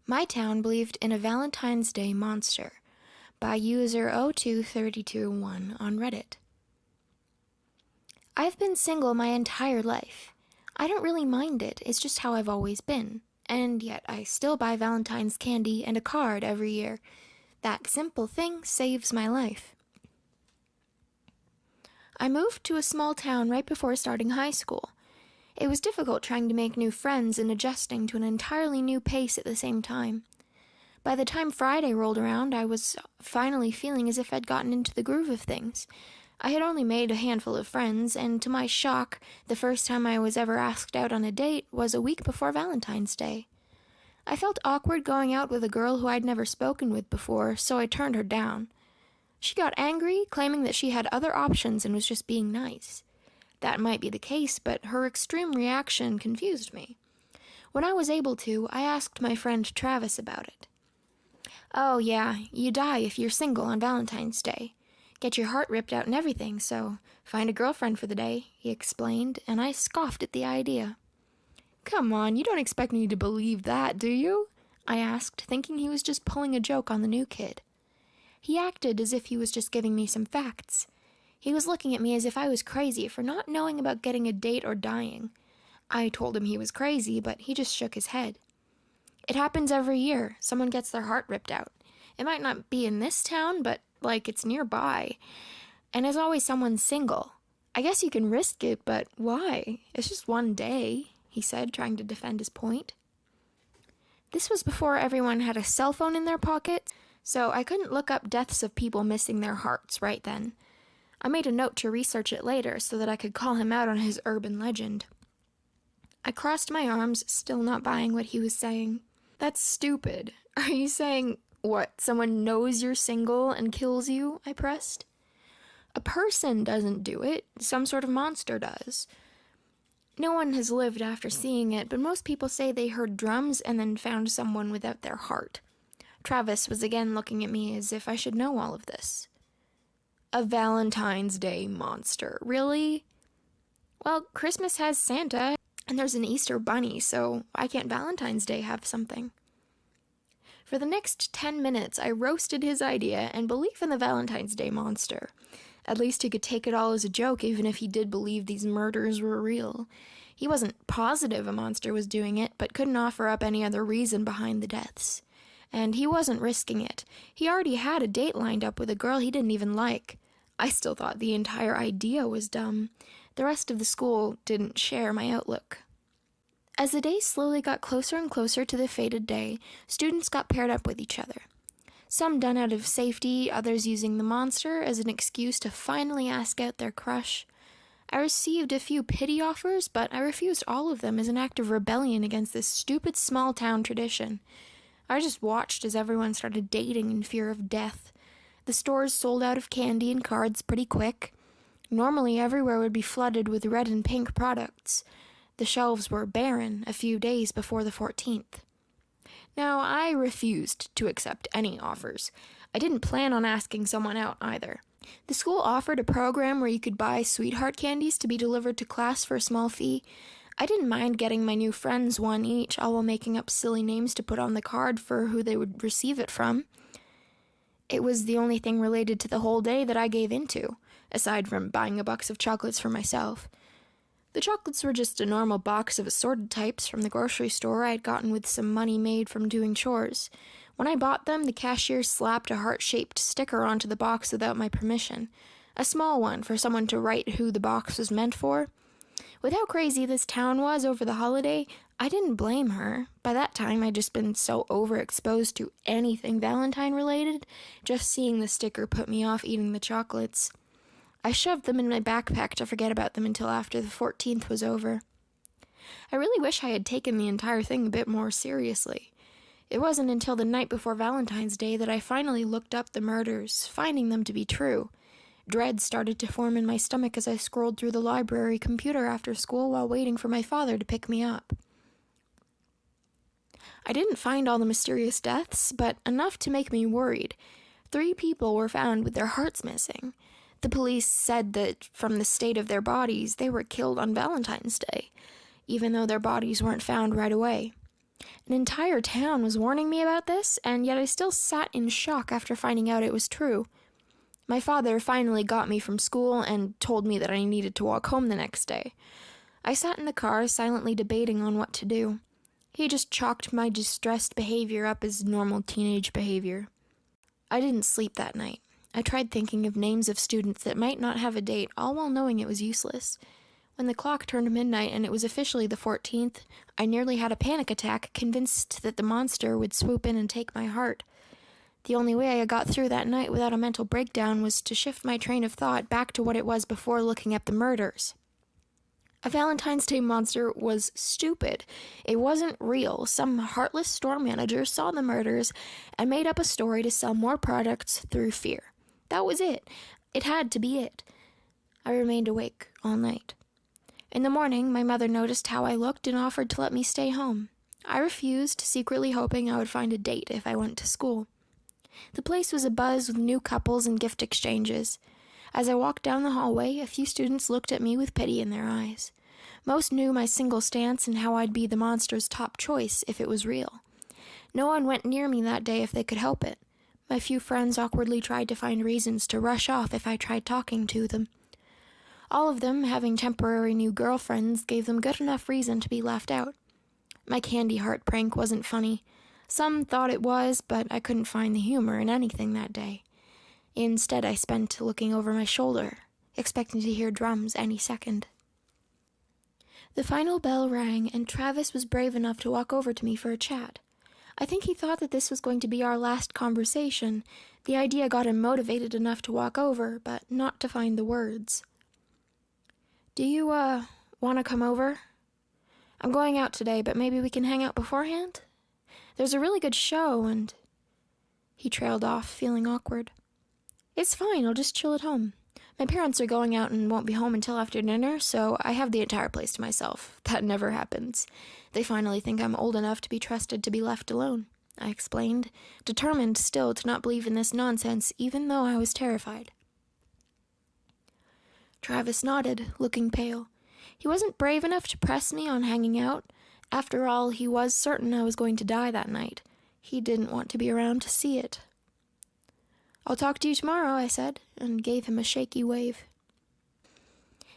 My town believed in a Valentine's Day monster by user 02321 on Reddit. I've been single my entire life. I don't really mind it, it's just how I've always been. And yet I still buy Valentine's candy and a card every year. That simple thing saves my life. I moved to a small town right before starting high school. It was difficult trying to make new friends and adjusting to an entirely new pace at the same time. By the time Friday rolled around, I was finally feeling as if I'd gotten into the groove of things. I had only made a handful of friends, and to my shock, the first time I was ever asked out on a date was a week before Valentine's Day. I felt awkward going out with a girl who I'd never spoken with before, so I turned her down. She got angry, claiming that she had other options and was just being nice. That might be the case, but her extreme reaction confused me. When I was able to, I asked my friend Travis about it. "Oh yeah, you die if you're single on Valentine's Day. Get your heart ripped out and everything, so find a girlfriend for the day," he explained, and I scoffed at the idea. "Come on, you don't expect me to believe that, do you?" I asked, thinking he was just pulling a joke on the new kid. He acted as if he was just giving me some facts. He was looking at me as if I was crazy for not knowing about getting a date or dying. I told him he was crazy, but he just shook his head. "It happens every year. Someone gets their heart ripped out. It might not be in this town, but, it's nearby. And there's always someone single. I guess you can risk it, but why? It's just one day," he said, trying to defend his point. This was before everyone had a cell phone in their pocket, so I couldn't look up deaths of people missing their hearts right then. I made a note to research it later so that I could call him out on his urban legend. I crossed my arms, still not buying what he was saying. "That's stupid. Are you saying, someone knows you're single and kills you?" I pressed. "A person doesn't do it. Some sort of monster does. No one has lived after seeing it, but most people say they heard drums and then found someone without their heart." Travis was again looking at me as if I should know all of this. "A Valentine's Day monster, really?" "Well, Christmas has Santa, and there's an Easter bunny, so why can't Valentine's Day have something?" For the next 10 minutes, I roasted his idea and belief in the Valentine's Day monster. At least he could take it all as a joke, even if he did believe these murders were real. He wasn't positive a monster was doing it, but couldn't offer up any other reason behind the deaths. And he wasn't risking it. He already had a date lined up with a girl he didn't even like. I still thought the entire idea was dumb. The rest of the school didn't share my outlook. As the days slowly got closer and closer to the fated day, students got paired up with each other. Some done out of safety, others using the monster as an excuse to finally ask out their crush. I received a few pity offers, but I refused all of them as an act of rebellion against this stupid small-town tradition. I just watched as everyone started dating in fear of death. The stores sold out of candy and cards pretty quick. Normally, everywhere would be flooded with red and pink products. The shelves were barren a few days before the 14th. Now, I refused to accept any offers. I didn't plan on asking someone out either. The school offered a program where you could buy sweetheart candies to be delivered to class for a small fee. I didn't mind getting my new friends one each, all while making up silly names to put on the card for who they would receive it from. It was the only thing related to the whole day that I gave into, aside from buying a box of chocolates for myself. The chocolates were just a normal box of assorted types from the grocery store I had gotten with some money made from doing chores. When I bought them, the cashier slapped a heart-shaped sticker onto the box without my permission. A small one for someone to write who the box was meant for. With how crazy this town was over the holiday, I didn't blame her. By that time, I'd just been so overexposed to anything Valentine-related, just seeing the sticker put me off eating the chocolates. I shoved them in my backpack to forget about them until after the 14th was over. I really wish I had taken the entire thing a bit more seriously. It wasn't until the night before Valentine's Day that I finally looked up the murders, finding them to be true. Dread started to form in my stomach as I scrolled through the library computer after school while waiting for my father to pick me up. I didn't find all the mysterious deaths, but enough to make me worried. 3 people were found with their hearts missing. The police said that from the state of their bodies, they were killed on Valentine's Day, even though their bodies weren't found right away. An entire town was warning me about this, and yet I still sat in shock after finding out it was true. My father finally got me from school and told me that I needed to walk home the next day. I sat in the car, silently debating on what to do. He just chalked my distressed behavior up as normal teenage behavior. I didn't sleep that night. I tried thinking of names of students that might not have a date, all while knowing it was useless. When the clock turned midnight and it was officially the 14th, I nearly had a panic attack, convinced that the monster would swoop in and take my heart. The only way I got through that night without a mental breakdown was to shift my train of thought back to what it was before looking up the murders. A Valentine's Day monster was stupid. It wasn't real. Some heartless store manager saw the murders and made up a story to sell more products through fear. That was it. It had to be it. I remained awake all night. In the morning, my mother noticed how I looked and offered to let me stay home. I refused, secretly hoping I would find a date if I went to school. The place was abuzz with new couples and gift exchanges. As I walked down the hallway, a few students looked at me with pity in their eyes. Most knew my single stance and how I'd be the monster's top choice if it was real. No one went near me that day if they could help it. My few friends awkwardly tried to find reasons to rush off if I tried talking to them. All of them, having temporary new girlfriends, gave them good enough reason to be left out. My candy heart prank wasn't funny. Some thought it was, but I couldn't find the humor in anything that day. Instead, I spent looking over my shoulder, expecting to hear drums any second. The final bell rang, and Travis was brave enough to walk over to me for a chat. I think he thought that this was going to be our last conversation. The idea got him motivated enough to walk over, but not to find the words. "Do you, want to come over? I'm going out today, but maybe we can hang out beforehand? There's a really good show, and..." He trailed off, feeling awkward. "It's fine, I'll just chill at home. My parents are going out and won't be home until after dinner, so I have the entire place to myself. That never happens. They finally think I'm old enough to be trusted to be left alone," I explained, determined still to not believe in this nonsense, even though I was terrified. Travis nodded, looking pale. He wasn't brave enough to press me on hanging out. After all, he was certain I was going to die that night. He didn't want to be around to see it. "I'll talk to you tomorrow," I said, and gave him a shaky wave.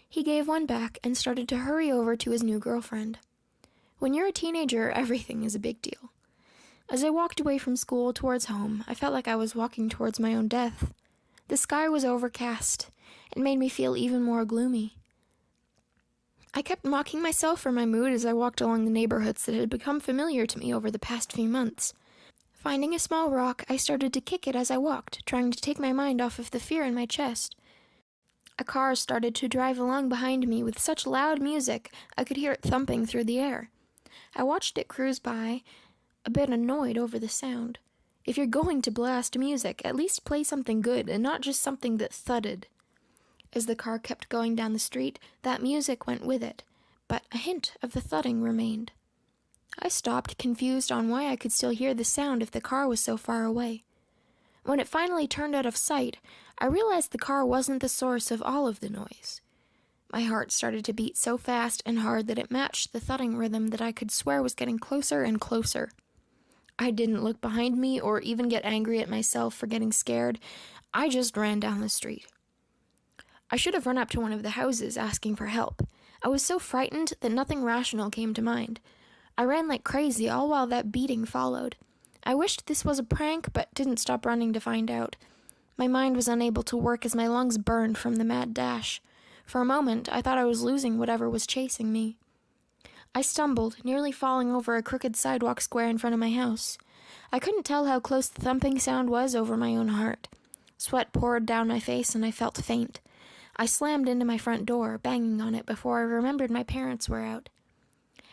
He gave one back and started to hurry over to his new girlfriend. When you're a teenager, everything is a big deal. As I walked away from school towards home, I felt like I was walking towards my own death. The sky was overcast. It made me feel even more gloomy. I kept mocking myself for my mood as I walked along the neighborhoods that had become familiar to me over the past few months. Finding a small rock, I started to kick it as I walked, trying to take my mind off of the fear in my chest. A car started to drive along behind me with such loud music I could hear it thumping through the air. I watched it cruise by, a bit annoyed over the sound. If you're going to blast music, at least play something good and not just something that thudded. As the car kept going down the street, that music went with it, but a hint of the thudding remained. I stopped, confused on why I could still hear the sound if the car was so far away. When it finally turned out of sight, I realized the car wasn't the source of all of the noise. My heart started to beat so fast and hard that it matched the thudding rhythm that I could swear was getting closer and closer. I didn't look behind me or even get angry at myself for getting scared. I just ran down the street. I should have run up to one of the houses asking for help. I was so frightened that nothing rational came to mind. I ran like crazy all while that beating followed. I wished this was a prank, but didn't stop running to find out. My mind was unable to work as my lungs burned from the mad dash. For a moment, I thought I was losing whatever was chasing me. I stumbled, nearly falling over a crooked sidewalk square in front of my house. I couldn't tell how close the thumping sound was over my own heart. Sweat poured down my face and I felt faint. I slammed into my front door, banging on it before I remembered my parents were out.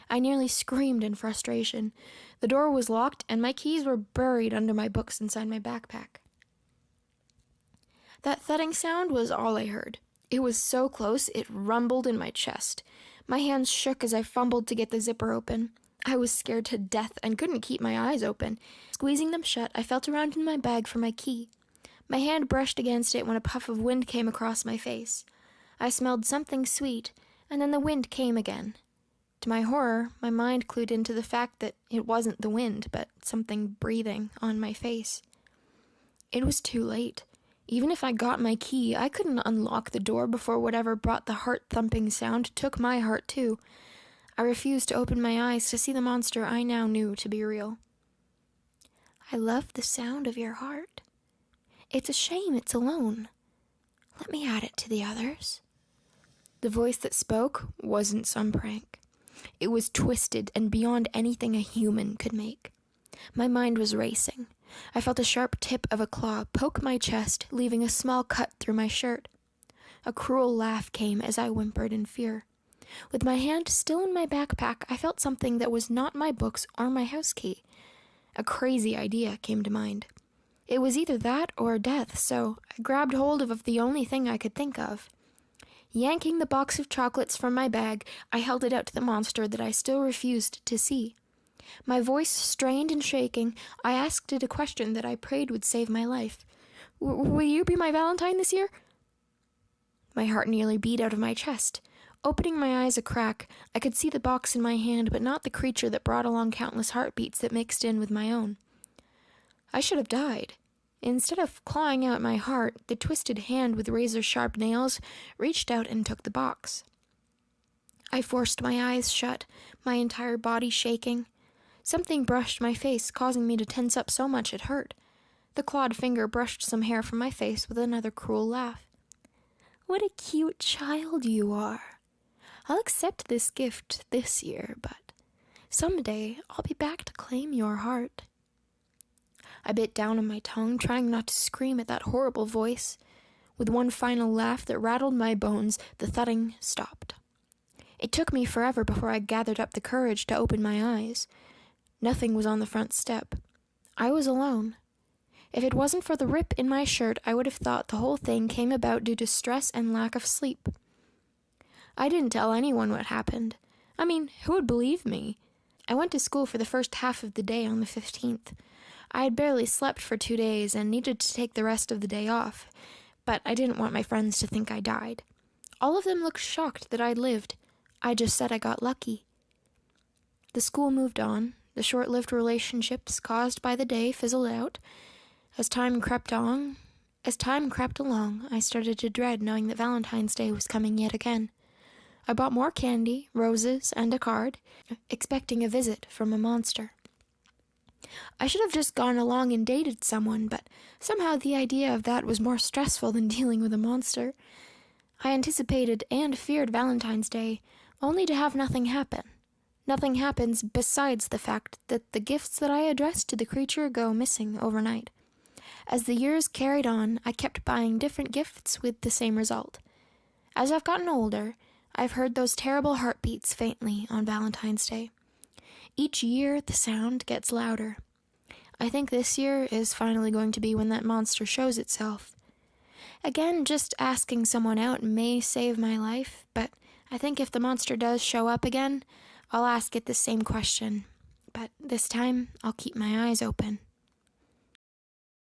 I nearly screamed in frustration. The door was locked and my keys were buried under my books inside my backpack. That thudding sound was all I heard. It was so close it rumbled in my chest. My hands shook as I fumbled to get the zipper open. I was scared to death and couldn't keep my eyes open. Squeezing them shut, I felt around in my bag for my key. My hand brushed against it when a puff of wind came across my face. I smelled something sweet, and then the wind came again. To my horror, my mind clued into the fact that it wasn't the wind, but something breathing on my face. It was too late. Even if I got my key, I couldn't unlock the door before whatever brought the heart-thumping sound took my heart too. I refused to open my eyes to see the monster I now knew to be real. I love the sound of your heart. It's a shame it's alone. Let me add it to the others. The voice that spoke wasn't some prank. It was twisted and beyond anything a human could make. My mind was racing. I felt a sharp tip of a claw poke my chest, leaving a small cut through my shirt. A cruel laugh came as I whimpered in fear. With my hand still in my backpack, I felt something that was not my books or my house key. A crazy idea came to mind. It was either that or death, so I grabbed hold of the only thing I could think of. Yanking the box of chocolates from my bag, I held it out to the monster that I still refused to see. My voice strained and shaking, I asked it a question that I prayed would save my life. Will you be my Valentine this year? My heart nearly beat out of my chest. Opening my eyes a crack, I could see the box in my hand, but not the creature that brought along countless heartbeats that mixed in with my own. I should have died. Instead of clawing out my heart, the twisted hand with razor-sharp nails reached out and took the box. I forced my eyes shut, my entire body shaking. Something brushed my face, causing me to tense up so much it hurt. The clawed finger brushed some hair from my face with another cruel laugh. What a cute child you are. I'll accept this gift this year, but someday I'll be back to claim your heart. I bit down on my tongue, trying not to scream at that horrible voice. With one final laugh that rattled my bones, the thudding stopped. It took me forever before I gathered up the courage to open my eyes. Nothing was on the front step. I was alone. If it wasn't for the rip in my shirt, I would have thought the whole thing came about due to stress and lack of sleep. I didn't tell anyone what happened. I mean, who would believe me? I went to school for the first half of the day on the 15th. I had barely slept for 2 days and needed to take the rest of the day off, but I didn't want my friends to think I died. All of them looked shocked that I'd lived. I just said I got lucky. The school moved on. The short-lived relationships caused by the day fizzled out. As time crept along, I started to dread knowing that Valentine's Day was coming yet again. I bought more candy, roses, and a card, expecting a visit from a monster. I should have just gone along and dated someone, but somehow the idea of that was more stressful than dealing with a monster. I anticipated and feared Valentine's Day, only to have nothing happen. Nothing happens besides the fact that the gifts that I addressed to the creature go missing overnight. As the years carried on, I kept buying different gifts with the same result. As I've gotten older, I've heard those terrible heartbeats faintly on Valentine's Day. Each year, the sound gets louder. I think this year is finally going to be when that monster shows itself. Again, just asking someone out may save my life, but I think if the monster does show up again, I'll ask it the same question. But this time, I'll keep my eyes open.